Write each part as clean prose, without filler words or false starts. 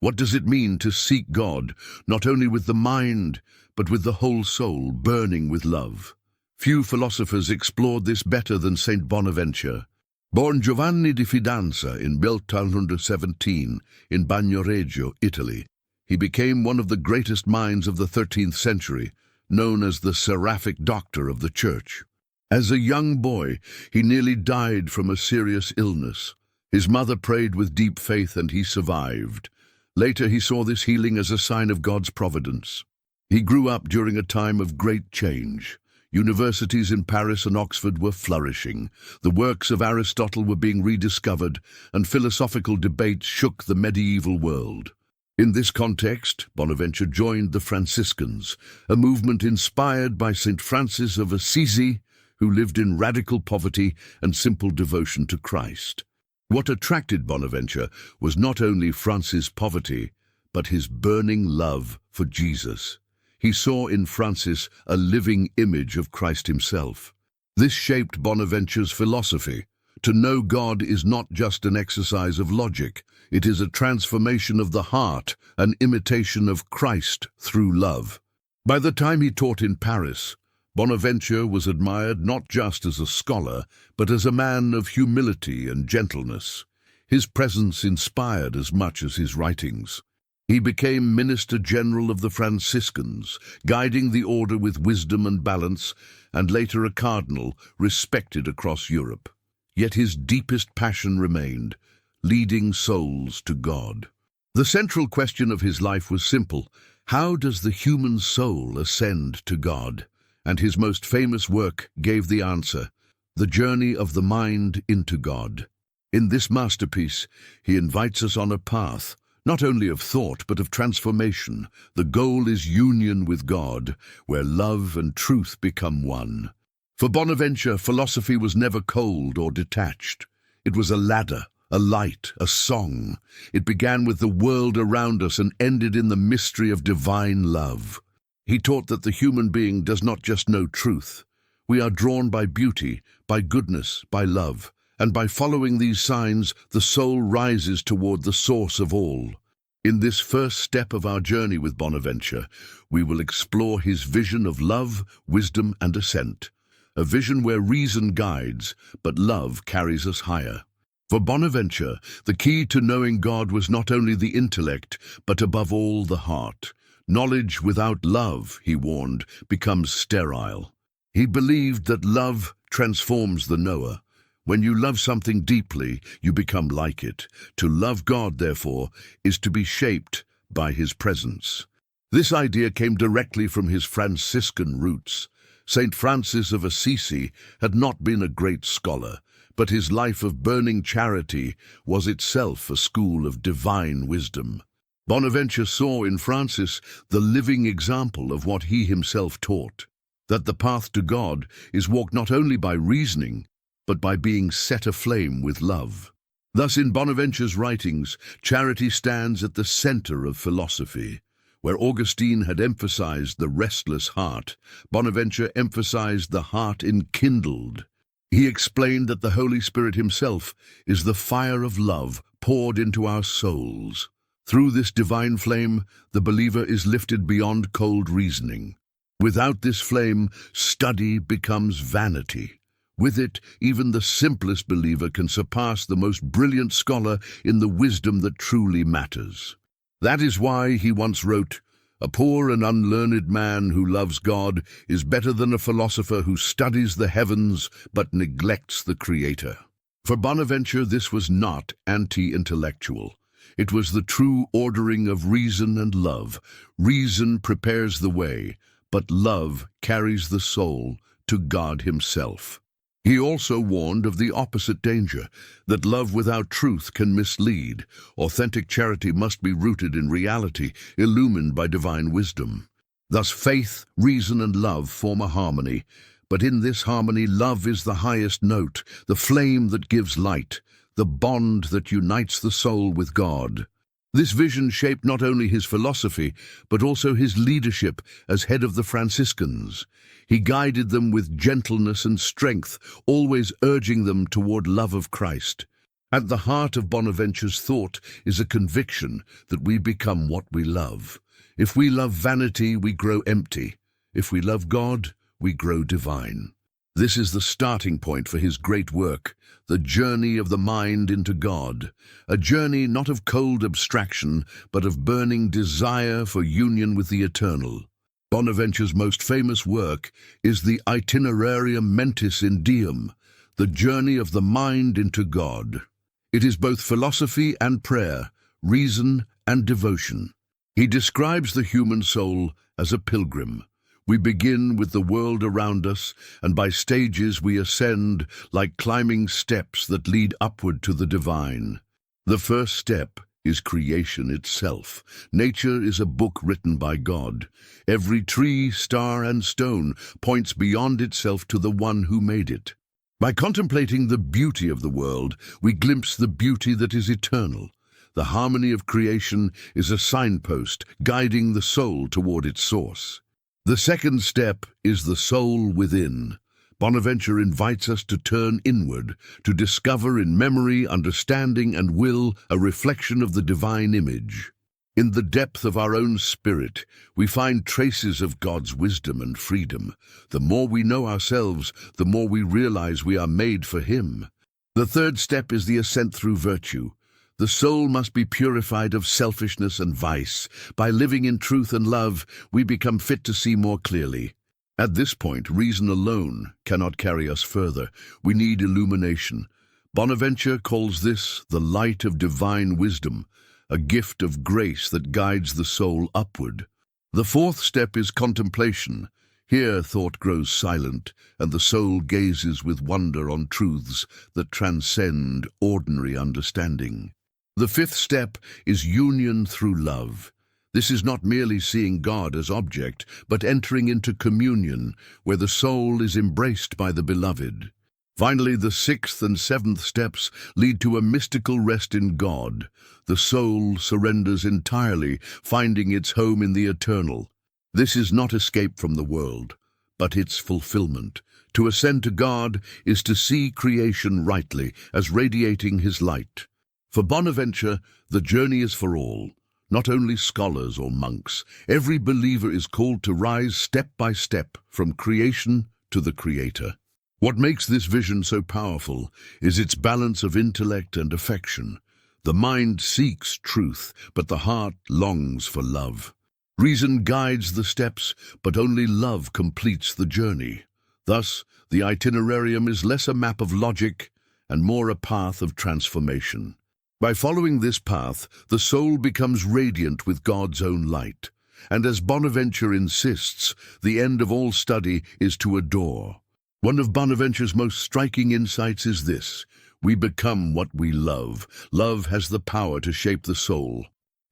What does it mean to seek God, not only with the mind, but with the whole soul burning with love? Few philosophers explored this better than Saint Bonaventure. Born Giovanni di Fidanza in 1217 in Bagnoregio, Italy, he became one of the greatest minds of the 13th century, known as the Seraphic Doctor of the Church. As a young boy, he nearly died from a serious illness. His mother prayed with deep faith and he survived. Later, he saw this healing as a sign of God's providence. He grew up during a time of great change. Universities in Paris and Oxford were flourishing. The works of Aristotle were being rediscovered, and philosophical debates shook the medieval world. In this context, Bonaventure joined the Franciscans, a movement inspired by St. Francis of Assisi, who lived in radical poverty and simple devotion to Christ. What attracted Bonaventure was not only Francis' poverty, but his burning love for Jesus. He saw in Francis a living image of Christ himself. This shaped Bonaventure's philosophy. To know God is not just an exercise of logic. It is a transformation of the heart, an imitation of Christ through love. By the time he taught in Paris, Bonaventure was admired not just as a scholar, but as a man of humility and gentleness. His presence inspired as much as his writings. He became Minister General of the Franciscans, guiding the order with wisdom and balance, and later a cardinal, respected across Europe. Yet his deepest passion remained, leading souls to God. The central question of his life was simple: how does the human soul ascend to God? And his most famous work gave the answer: The Journey of the Mind into God. In this masterpiece, he invites us on a path, not only of thought, but of transformation. The goal is union with God, where love and truth become one. For Bonaventure, philosophy was never cold or detached. It was a ladder, a light, a song. It began with the world around us and ended in the mystery of divine love. He taught that the human being does not just know truth. We are drawn by beauty, by goodness, by love. And by following these signs, the soul rises toward the source of all. In this first step of our journey with Bonaventure, we will explore his vision of love, wisdom, and ascent. A vision where reason guides, but love carries us higher. For Bonaventure, the key to knowing God was not only the intellect, but above all the heart. Knowledge without love, he warned, becomes sterile. He believed that love transforms the knower. When you love something deeply, you become like it. To love God, therefore, is to be shaped by his presence. This idea came directly from his Franciscan roots. St. Francis of Assisi had not been a great scholar, but his life of burning charity was itself a school of divine wisdom. Bonaventure saw in Francis the living example of what he himself taught, that the path to God is walked not only by reasoning, but by being set aflame with love. Thus, in Bonaventure's writings, charity stands at the center of philosophy. Where Augustine had emphasized the restless heart, Bonaventure emphasized the heart enkindled. He explained that the Holy Spirit himself is the fire of love poured into our souls. Through this divine flame, the believer is lifted beyond cold reasoning. Without this flame, study becomes vanity. With it, even the simplest believer can surpass the most brilliant scholar in the wisdom that truly matters. That is why he once wrote, "A poor and unlearned man who loves God is better than a philosopher who studies the heavens but neglects the Creator." For Bonaventure, this was not anti-intellectual. It was the true ordering of reason and love. Reason prepares the way, but love carries the soul to God himself. He also warned of the opposite danger, that love without truth can mislead. Authentic charity must be rooted in reality, illumined by divine wisdom. Thus faith, reason, and love form a harmony, but in this harmony love is the highest note, the flame that gives light, the bond that unites the soul with God. This vision shaped not only his philosophy, but also his leadership as head of the Franciscans. He guided them with gentleness and strength, always urging them toward love of Christ. At the heart of Bonaventure's thought is a conviction that we become what we love. If we love vanity, we grow empty. If we love God, we grow divine. This is the starting point for his great work, The Journey of the Mind into God, a journey not of cold abstraction, but of burning desire for union with the eternal. Bonaventure's most famous work is the Itinerarium Mentis in Deum, The Journey of the Mind into God. It is both philosophy and prayer, reason and devotion. He describes the human soul as a pilgrim. We begin with the world around us, and by stages we ascend like climbing steps that lead upward to the divine. The first step is creation itself. Nature is a book written by God. Every tree, star, and stone points beyond itself to the one who made it. By contemplating the beauty of the world, we glimpse the beauty that is eternal. The harmony of creation is a signpost guiding the soul toward its source. The second step is the soul within. Bonaventure invites us to turn inward, to discover in memory, understanding, and will a reflection of the divine image. In the depth of our own spirit, we find traces of God's wisdom and freedom. The more we know ourselves, the more we realize we are made for Him. The third step is the ascent through virtue. The soul must be purified of selfishness and vice. By living in truth and love, we become fit to see more clearly. At this point, reason alone cannot carry us further. We need illumination. Bonaventure calls this the light of divine wisdom, a gift of grace that guides the soul upward. The fourth step is contemplation. Here thought grows silent, and the soul gazes with wonder on truths that transcend ordinary understanding. The fifth step is union through love. This is not merely seeing God as object, but entering into communion, where the soul is embraced by the beloved. Finally, the sixth and seventh steps lead to a mystical rest in God. The soul surrenders entirely, finding its home in the eternal. This is not escape from the world, but its fulfillment. To ascend to God is to see creation rightly, as radiating His light. For Bonaventure, the journey is for all, not only scholars or monks. Every believer is called to rise step by step from creation to the Creator. What makes this vision so powerful is its balance of intellect and affection. The mind seeks truth, but the heart longs for love. Reason guides the steps, but only love completes the journey. Thus, the itinerarium is less a map of logic and more a path of transformation. By following this path, the soul becomes radiant with God's own light. And as Bonaventure insists, the end of all study is to adore. One of Bonaventure's most striking insights is this: we become what we love. Love has the power to shape the soul.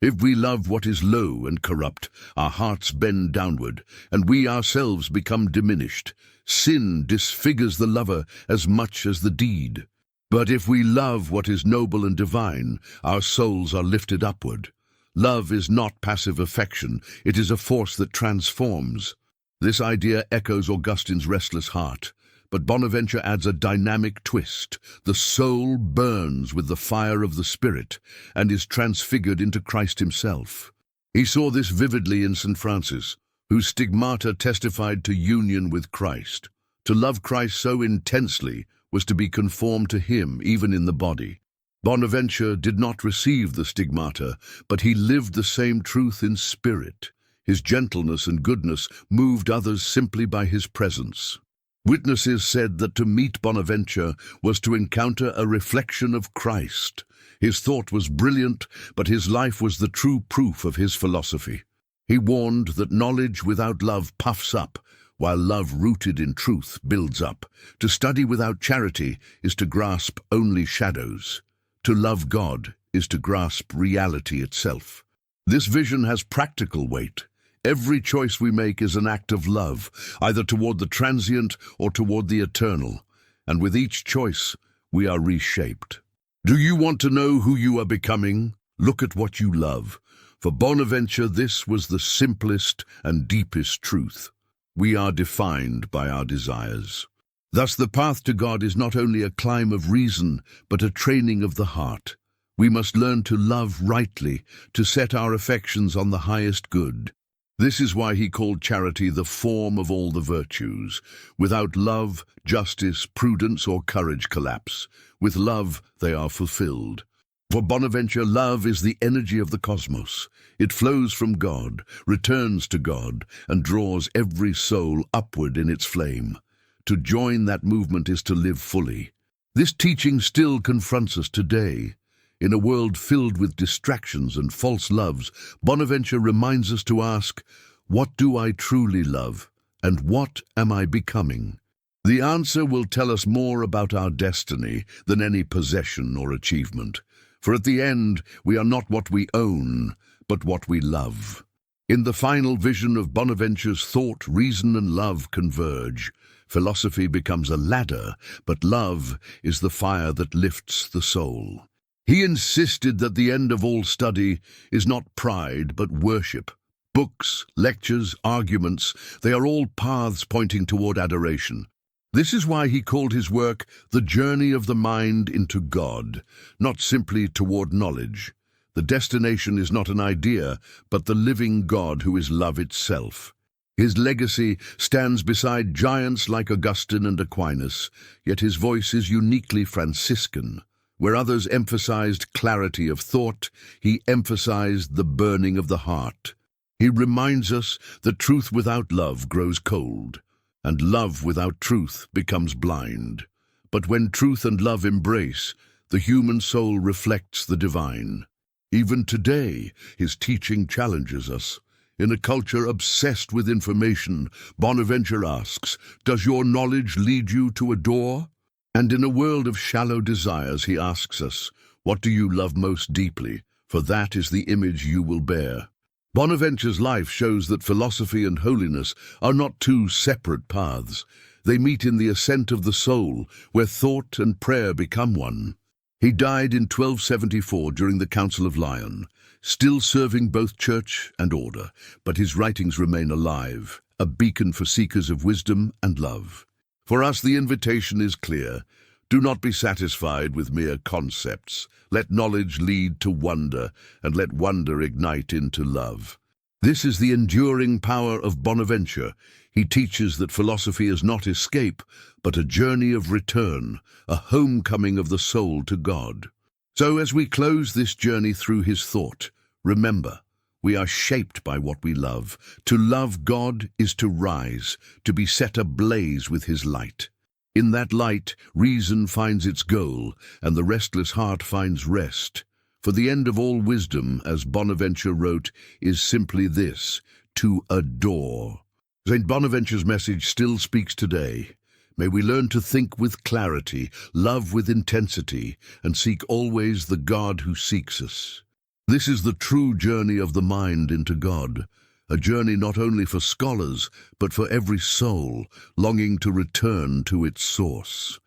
If we love what is low and corrupt, our hearts bend downward, and we ourselves become diminished. Sin disfigures the lover as much as the deed. But if we love what is noble and divine, our souls are lifted upward. Love is not passive affection, it is a force that transforms. This idea echoes Augustine's restless heart, but Bonaventure adds a dynamic twist. The soul burns with the fire of the Spirit and is transfigured into Christ Himself. He saw this vividly in St. Francis, whose stigmata testified to union with Christ. To love Christ so intensely was to be conformed to Him, even in the body. Bonaventure did not receive the stigmata, but he lived the same truth in spirit. His gentleness and goodness moved others simply by his presence. Witnesses said that to meet Bonaventure was to encounter a reflection of Christ. His thought was brilliant, but his life was the true proof of his philosophy. He warned that knowledge without love puffs up, while love rooted in truth builds up. To study without charity is to grasp only shadows. To love God is to grasp reality itself. This vision has practical weight. Every choice we make is an act of love, either toward the transient or toward the eternal. And with each choice, we are reshaped. Do you want to know who you are becoming? Look at what you love. For Bonaventure, this was the simplest and deepest truth. We are defined by our desires. Thus the path to God is not only a climb of reason, but a training of the heart. We must learn to love rightly, to set our affections on the highest good. This is why he called charity the form of all the virtues. Without love, justice, prudence, or courage collapse. With love, they are fulfilled. For Bonaventure, love is the energy of the cosmos. It flows from God, returns to God, and draws every soul upward in its flame. To join that movement is to live fully. This teaching still confronts us today. In a world filled with distractions and false loves, Bonaventure reminds us to ask, what do I truly love, and what am I becoming? The answer will tell us more about our destiny than any possession or achievement. For at the end, we are not what we own, but what we love. In the final vision of Bonaventure's thought, reason and love converge. Philosophy becomes a ladder, but love is the fire that lifts the soul. He insisted that the end of all study is not pride, but worship. Books, lectures, arguments, they are all paths pointing toward adoration. This is why he called his work the journey of the mind into God, not simply toward knowledge. The destination is not an idea, but the living God who is love itself. His legacy stands beside giants like Augustine and Aquinas, yet his voice is uniquely Franciscan. Where others emphasized clarity of thought, he emphasized the burning of the heart. He reminds us that truth without love grows cold, and love without truth becomes blind. But when truth and love embrace, the human soul reflects the divine. Even today, his teaching challenges us. In a culture obsessed with information, Bonaventure asks, does your knowledge lead you to a door? And in a world of shallow desires, he asks us, what do you love most deeply? For that is the image you will bear. Bonaventure's life shows that philosophy and holiness are not two separate paths. They meet in the ascent of the soul, where thought and prayer become one. He died in 1274 during the Council of Lyon, still serving both church and order, but his writings remain alive, a beacon for seekers of wisdom and love. For us, the invitation is clear. Do not be satisfied with mere concepts. Let knowledge lead to wonder, and let wonder ignite into love. This is the enduring power of Bonaventure. He teaches that philosophy is not escape, but a journey of return, a homecoming of the soul to God. So as we close this journey through his thought, remember, we are shaped by what we love. To love God is to rise, to be set ablaze with his light. In that light, reason finds its goal, and the restless heart finds rest. For the end of all wisdom, as Bonaventure wrote, is simply this, to adore. St. Bonaventure's message still speaks today. May we learn to think with clarity, love with intensity, and seek always the God who seeks us. This is the true journey of the mind into God, a journey not only for scholars, but for every soul longing to return to its source.